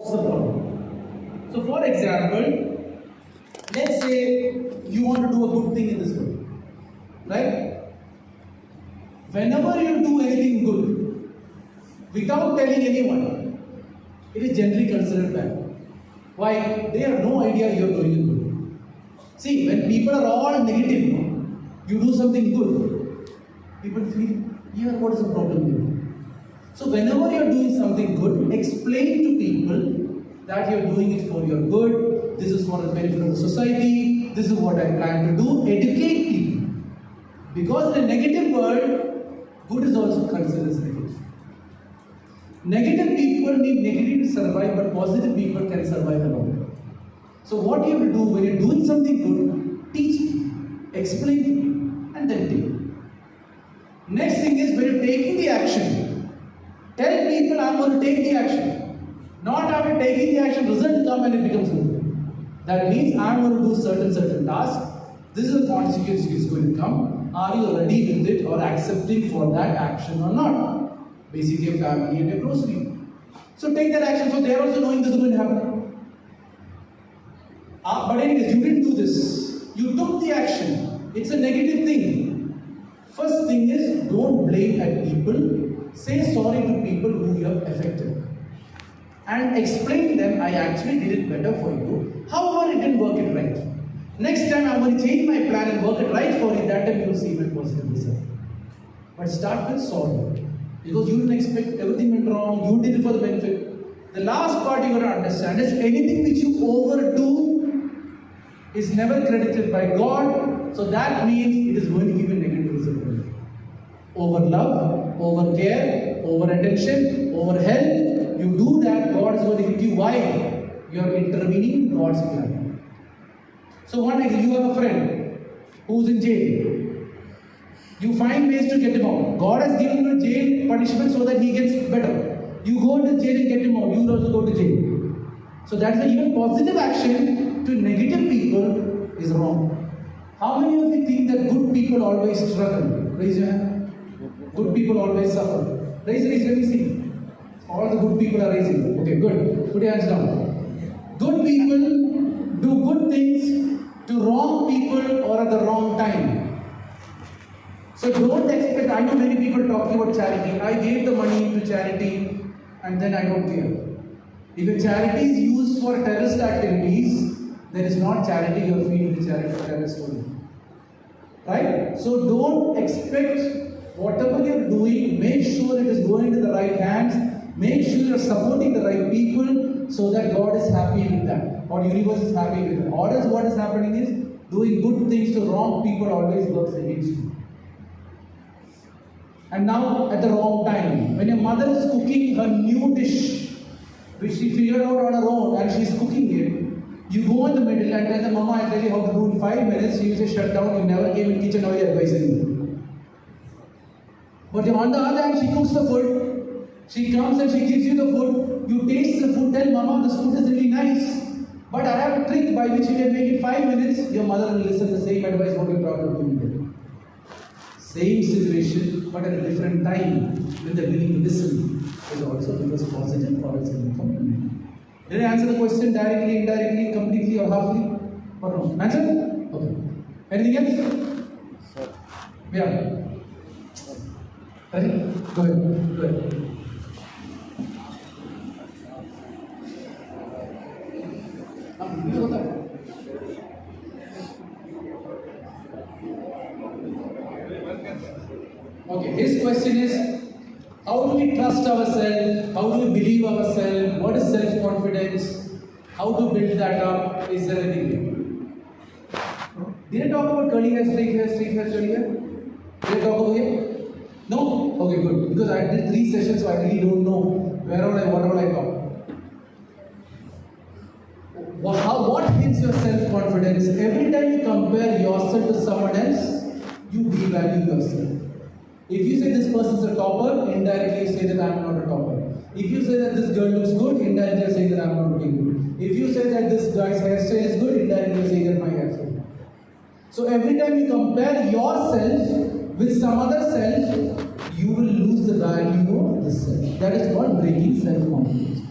What's the problem? So, for example, let's say you want to do a good thing in this world, right? Whenever you do anything good without telling anyone, it is generally considered bad. Why? They have no idea you are doing it good. See, when people are all negative, you do something good, people feel, yeah, what is the problem here? So whenever you are doing something good, explain to people that you are doing it for your good, this is for the benefit of the society, this is what I plan to do, educate people. Because in a negative world, good is also considered as negative. Negative people need negative to survive, but positive people can survive alone. So what you have to do when you are doing something good, teach people, explain to people, and then take it. Next thing is when you are taking the action, tell people I am going to take the action. Not after taking the action, result come and it becomes good. That means I am going to do certain tasks. This is the consequence which is going to come. Are you ready with it or accepting for that action or not? Basically, your family and your close people. So take that action. So they are also knowing this is going to happen. But anyways, you didn't do this. You took the action. It's a negative thing. First thing is don't blame at people. Say sorry to people who you have affected and explain to them I actually did it better for you. However, it didn't work it right. Next time I'm going to change my plan and work it right for you. That time you will see my positive result. But start with sorry. Because you didn't expect, everything went wrong, you did it for the benefit. The last part you got to understand is anything which you overdo is never credited by God. So that means it is going to give you a negative result. Over love, over care, over attention, over help, you do that, God is going to hit you. Why? You are intervening in God's plan. So one example, you have a friend who is in jail. You find ways to get him out. God has given you a jail punishment so that he gets better. You go to jail and get him out. You will also go to jail. So that's why even positive action to negative people is wrong. How many of you think that good people always struggle? Raise your hand. Good people always suffer. Raise, let me see. All the good people are raising. Okay, good. Put your hands down. Good people do good things to wrong people or at the wrong time. So don't expect, I know many people talking about charity. I gave the money to charity and then I don't care. If a charity is used for terrorist activities, then it's not charity, you're feeding the charity for terrorist only. Right? So don't expect whatever you're doing, make sure it is going to the right hands, make sure you're supporting the right people so that God is happy with that, or universe is happy with that. Or else what is happening is, doing good things to wrong people always works against you. And now at the wrong time, when your mother is cooking a new dish, which she figured out on her own and she's cooking it, you go in the middle and tell the mama, I'll tell you how to do in 5 minutes, she will say shut down, you never came in kitchen, now you're advising me. But on the other hand, she cooks the food. She comes and she gives you the food. You taste the food, tell mama this food is really nice. But I have a trick by which you can make it 5 minutes. Your mother will listen the same advice what you brought up to me. Same situation, but at a different time. When they're willing to listen, it also becomes positive or else negative. Did I answer the question directly, indirectly, completely or halfly? Or no? Answer? Okay. Anything else? Sir. Yeah. Right? Go ahead. Go ahead. Okay, his question is, how do we trust ourselves? How do we believe ourselves? What is self-confidence? How to build that up? Is there anything? Did I talk about curly hair, straight hair, curly hair? Did I talk about it? No? Okay, good. Because I did 3 sessions, so I really don't know what would I talk. What hits your self-confidence? Every time you compare yourself to someone else, you devalue yourself. If you say this person's a topper, indirectly you say that I'm not a topper. If you say that this girl looks good, indirectly you say that I'm not looking good. If you say that this guy's hairstyle is good, indirectly you say that my hairstyle is good. So every time you compare yourself with some other self, you will lose the value of this self. That is called breaking self-confidence.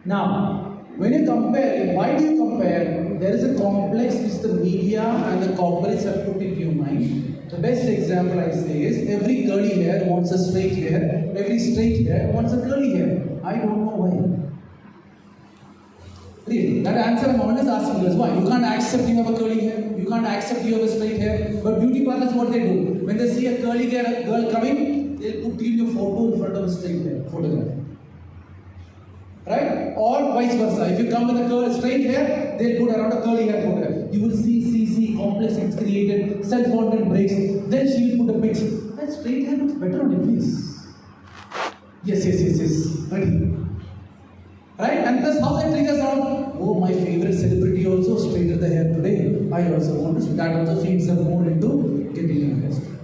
Now, when you compare, why do you compare? There is a complex which the media and the corporates have put into your mind. The best example I say is every curly hair wants a straight hair, every straight hair wants a curly hair. I don't know why. Really, that answer I'm always asking is why? You can't accept you have a curly hair, you can't accept you have a straight hair, but beauty parlors what they do? When they see a curly hair girl coming, they'll put you in your photo in front of a straight hair photograph. Right? Or vice versa. If you come with a straight hair, they'll put around a curly hair photograph. You will see complex it's created, self-content breaks. Then she will put a picture. That straight hair looks better on your face. Yes. Right? And plus how that triggers out, oh, my favorite celebrity also straightened the hair today. I also want to. That also feeds them more into getting a hairstyle.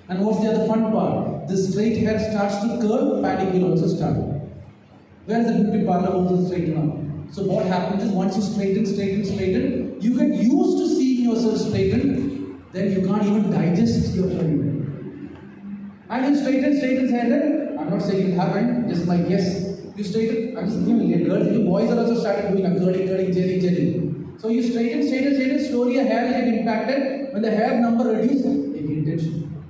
And what's the other fun part? The straight hair starts to curl, panic will also start. Where is the beauty parlor also straighten up? So what happens is once you straighten, you get used to seeing yourself straightened, then you can't even digest your hair. And you straighten hair, I'm not saying it happened, just my guess. You straighten, I'm just giving you girls, you boys are also started doing a curling, gelling. So you straighten, slowly your hair will get impacted. When the hair number reduces, again tension.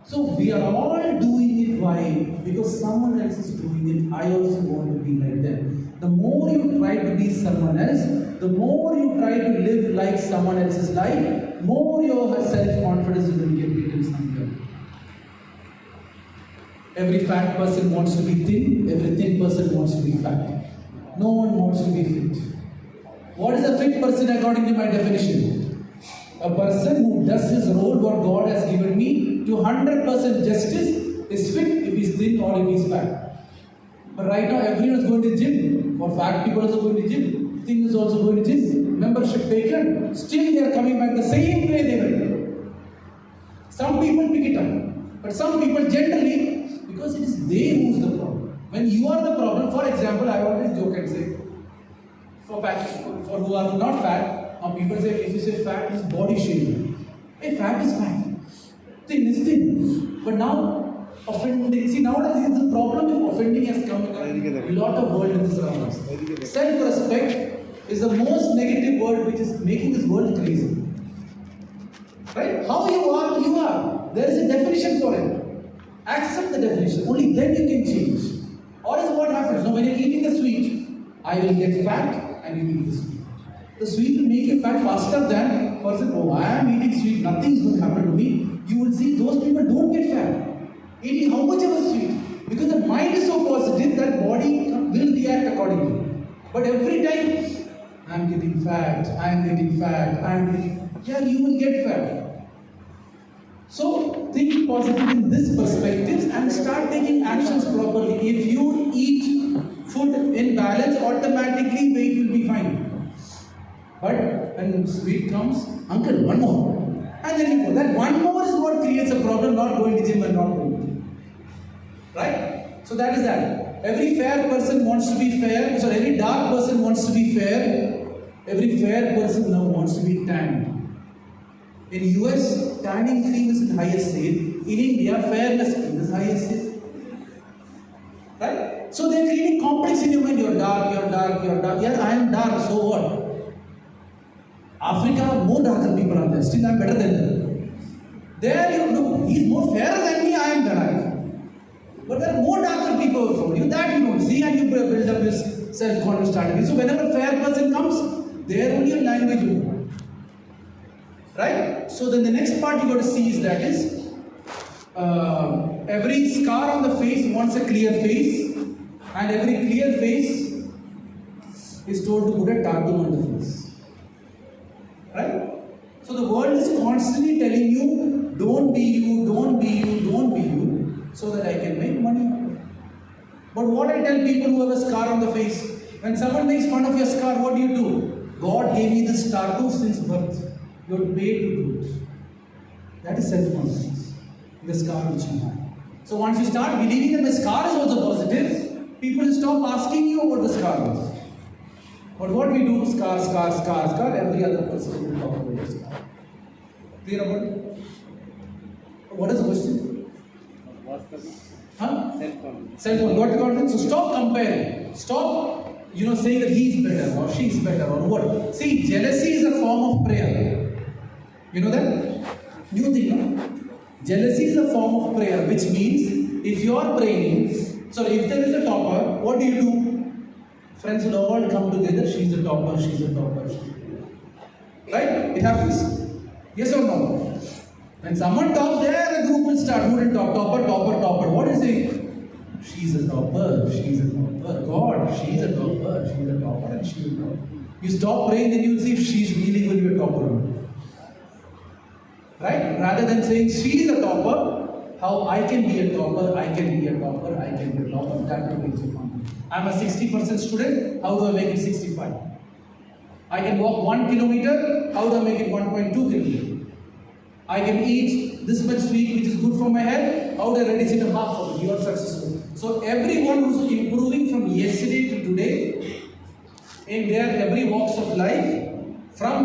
So we are all doing it. Why? Because someone else is doing it. I also want to be like them. The more you try to be someone else, the more you try to live like someone else's life, more your self-confidence is going to get beaten somewhere. Every fat person wants to be thin. Every thin person wants to be fat. No one wants to be fit. What is a fit person according to my definition? A person who does his role what God has given me to 100% justice is fit if he's thin or if he's fat. But right now everyone is going to gym. For fat people also going to gym. Thin is also going to gym. Membership taken. Still they are coming back the same way they were. Some people pick it up. But some people generally, because it is they who is the problem. When you are the problem, for example, I always joke and say, for who are not fat, people say, if you say fat is body shaming. Hey, fat is fat. Thin is thin. But now, offending, see nowadays the problem of offending has come in a lot of world in this around us. Self-respect is the most negative word which is making this world crazy. Right? How you are, you are. There is a definition for it. Accept the definition. Only then you can change. Or is what happens? Now when you're eating a sweet, I will get fat and you eat the sweet. The sweet will make you fat faster than person, oh, I am eating sweet, nothing is going to happen to me. You will see those people don't get fat. Eating how much of a sweet? Because the mind is so positive that body will react accordingly. But every time, I am getting fat, yeah, you will get fat. So think positive in this perspective and start taking actions properly. If you eat food in balance, automatically weight will be fine. But when sweet comes, uncle, one more. And then you go. That one more is what creates a problem, not going to gym and not going to gym. Right? So that is that. Every fair person wants to be fair. So every dark person wants to be fair. Every fair person now wants to be tanned. In US, tanning cream is the highest sale. In India, fairness cream is the highest sale. Right? So they are creating complex in your mind. You're dark. Yeah, I am dark, so what? Africa, more darker people are there. Still, I am better than them. There, you know, he is more fairer than me, I am dark. But there are more darker people from you. That you don't see, and you build up this self-confidence strategy. So, whenever a fair person comes, there only a language will go. Right? So, then the next part you got to see is that is every scar on the face wants a clear face, and every clear face is told to put a tattoo on the face. Right? So the world is constantly telling you, don't be you, so that I can make money. But what I tell people who have a scar on the face, when someone makes fun of your scar, what do? God gave me this tattoo since birth. You're paid to do it. That is self-confidence. The scar which you have. So once you start believing that the scar is also positive, people stop asking you what the scar is. But what we do, scar, every other person will talk about the scar. Clear about it? What is the question? Huh? Self-confidence. What confidence? So stop comparing. Stop, saying that he's better or she's better or what. See, jealousy is a form of prayer. You know that? New thing, no? Jealousy is a form of prayer, which means if you are praying, if there is a topper, what do? Friends will all come together. She's a topper, she's a topper. Right? It happens. Yes or no? When someone tops there, the group will start. Who will top? Topper. What is it? She's a topper. God, she's a topper, and she will top. You stop praying, then you will see if she's really going to be a topper or not. Right? Rather than saying she is a topper, how I can be a topper, that will make you confident. I'm a 60% student, how do I make it 65? I can walk 1 kilometer, how do I make it 1.2 kilometers? I can eat this much sweet which is good for my health, how do I reduce it to half of it? You are successful. So everyone who's improving from yesterday to today, in their every walks of life, from